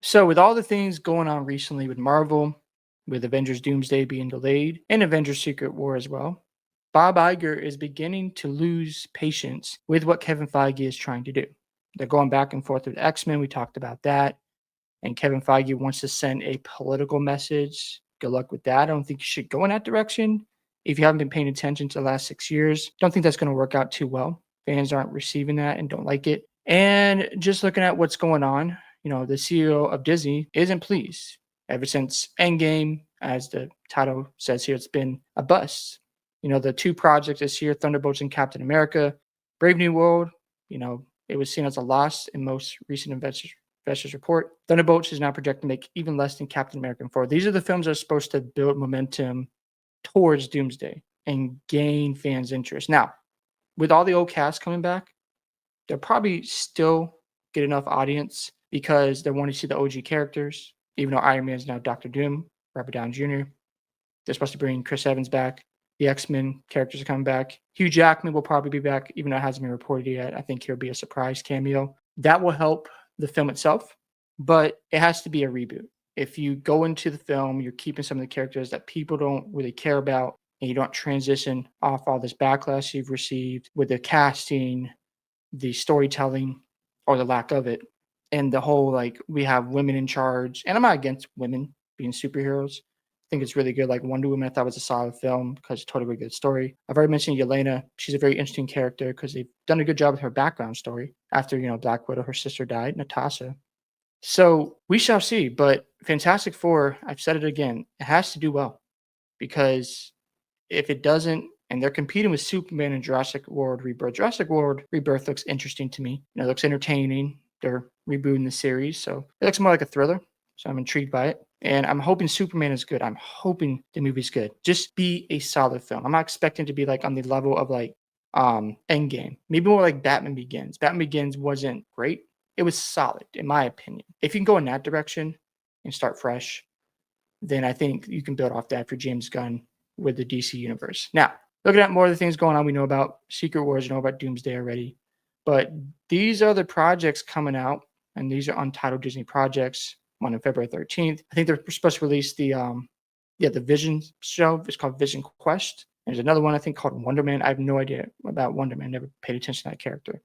So, with all the things going on recently with Marvel, with Avengers Doomsday being delayed, and Avengers Secret War as well, Bob Iger is beginning to lose patience with what Kevin Feige is trying to do. They're going back and forth with X Men. We talked about that. And Kevin Feige wants to send a political message. Good luck with that. I don't think you should go in that direction. If you haven't been paying attention to the last 6 years, don't think that's going to work out too well. Fans aren't receiving that and don't like it. And just looking at what's going on, the CEO of Disney isn't pleased. Ever since Endgame, as the title says here, it's been a bust. The two projects this year, Thunderbolts and Captain America, Brave New World, it was seen as a loss in most recent investors report. Thunderbolts is now projected to make even less than Captain America 4. These are the films that are supposed to build momentum towards Doomsday and gain fans' interest. Now, with all the old cast coming back, they'll probably still get enough audience because they want to see the OG characters, even though Iron Man is now Doctor Doom, Robert Downey Jr. They're supposed to bring Chris Evans back. The X-Men characters are coming back. Hugh Jackman will probably be back, even though it hasn't been reported yet. I think he'll be a surprise cameo. That will help the film itself, but it has to be a reboot. If you go into the film, you're keeping some of the characters that people don't really care about, and you don't transition off all this backlash you've received with the casting, the storytelling, or the lack of it, and the whole we have women in charge. And I'm not against women being superheroes. I think it's really good. Like Wonder Woman, I thought was a solid film because it's a totally good story. I've already mentioned Yelena. She's a very interesting character because they've done a good job with her background story. After, Black Widow, her sister died, Natasha. So we shall see. But Fantastic Four, I've said it again, it has to do well because if it doesn't, and they're competing with Superman and Jurassic World Rebirth. Jurassic World Rebirth looks interesting to me. It looks entertaining. They're rebooting the series, so it looks more like a thriller. So I'm intrigued by it. And I'm hoping Superman is good. I'm hoping the movie's good. Just be a solid film. I'm not expecting to be on the level of Endgame. Maybe more like Batman Begins. Batman Begins wasn't great. It was solid, in my opinion. If you can go in that direction and start fresh, then I think you can build off that for James Gunn with the DC universe. Now, looking at more of the things going on, we know about Secret Wars, we know about Doomsday already. But these are the projects coming out, and these are untitled Disney projects. One on February 13th. I think they're supposed to release the Vision show. It's called Vision Quest. There's another one I think called Wonder Man. I have no idea about Wonder Man. Never paid attention to that character.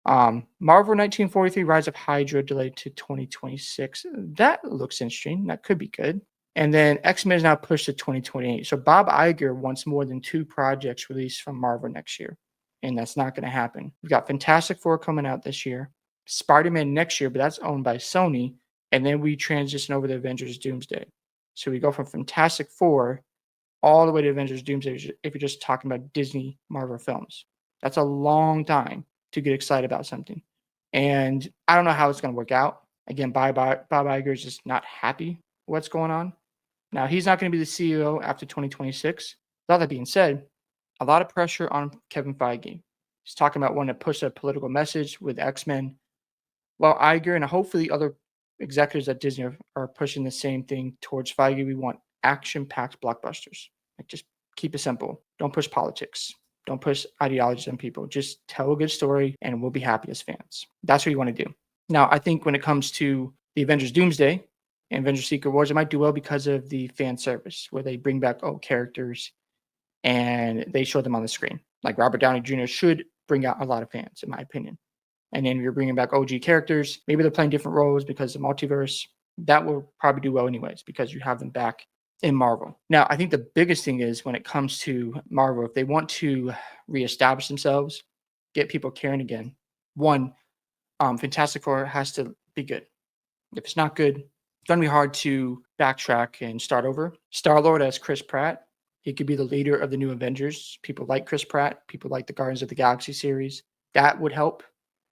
Marvel 1943 Rise of Hydra delayed to 2026. That looks interesting. That could be good. And then X-Men is now pushed to 2028. So Bob Iger wants more than 2 projects released from Marvel next year. And that's not going to happen. We've got Fantastic Four coming out this year. Spider-Man next year, but that's owned by Sony. And then we transition over to Avengers Doomsday. So we go from Fantastic Four all the way to Avengers Doomsday if you're just talking about Disney Marvel films. That's a long time to get excited about something. And I don't know how it's going to work out. Again, Bob Iger is just not happy with what's going on. Now, he's not going to be the CEO after 2026. With all that being said, a lot of pressure on Kevin Feige. He's talking about wanting to push a political message with X-Men. While Iger and hopefully other executives at Disney are pushing the same thing towards Feige. We want action-packed blockbusters. Just keep it simple. Don't push politics. Don't push ideologies on people. Just tell a good story and we'll be happy as fans. That's what you want to do. Now, I think when it comes to the Avengers Doomsday and Avengers Secret Wars, it might do well because of the fan service where they bring back old characters and they show them on the screen. Like Robert Downey Jr. should bring out a lot of fans, in my opinion. And then you're bringing back OG characters. Maybe they're playing different roles because of the multiverse. That will probably do well anyways because you have them back in Marvel. Now, I think the biggest thing is when it comes to Marvel, if they want to reestablish themselves, get people caring again, one, Fantastic Four has to be good. If it's not good, it's going to be hard to backtrack and start over. Star-Lord as Chris Pratt. He could be the leader of the new Avengers. People like Chris Pratt. People like the Guardians of the Galaxy series. That would help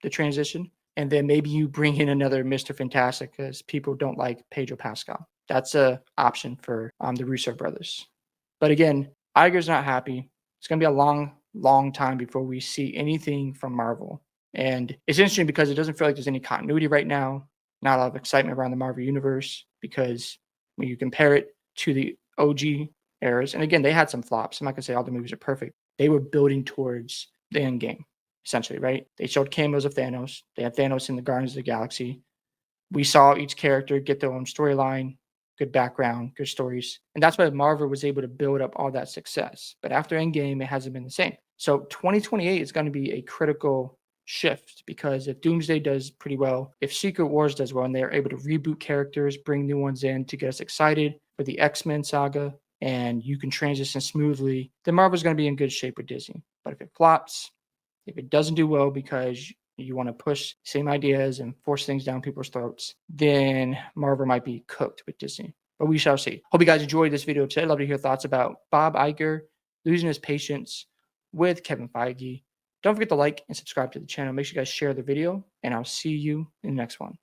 the transition. And then maybe you bring in another Mr. Fantastic because people don't like Pedro Pascal. That's a option for the Russo brothers. But again, Iger's not happy. It's going to be a long, long time before we see anything from Marvel. And it's interesting because it doesn't feel like there's any continuity right now. Not a lot of excitement around the Marvel universe because when you compare it to the OG eras, and again, they had some flops. I'm not going to say all the movies are perfect. They were building towards the end game. Essentially, right? They showed cameos of Thanos. They had Thanos in the Guardians of the Galaxy. We saw each character get their own storyline, good background, good stories. And that's why Marvel was able to build up all that success. But after Endgame, it hasn't been the same. So 2028 is going to be a critical shift because if Doomsday does pretty well, if Secret Wars does well, and they're able to reboot characters, bring new ones in to get us excited for the X-Men saga, and you can transition smoothly, then Marvel's going to be in good shape with Disney. But if it flops, if it doesn't do well because you want to push same ideas and force things down people's throats, then Marvel might be cooked with Disney. But we shall see. Hope you guys enjoyed this video today. I'd love to hear thoughts about Bob Iger losing his patience with Kevin Feige. Don't forget to like and subscribe to the channel. Make sure you guys share the video, and I'll see you in the next one.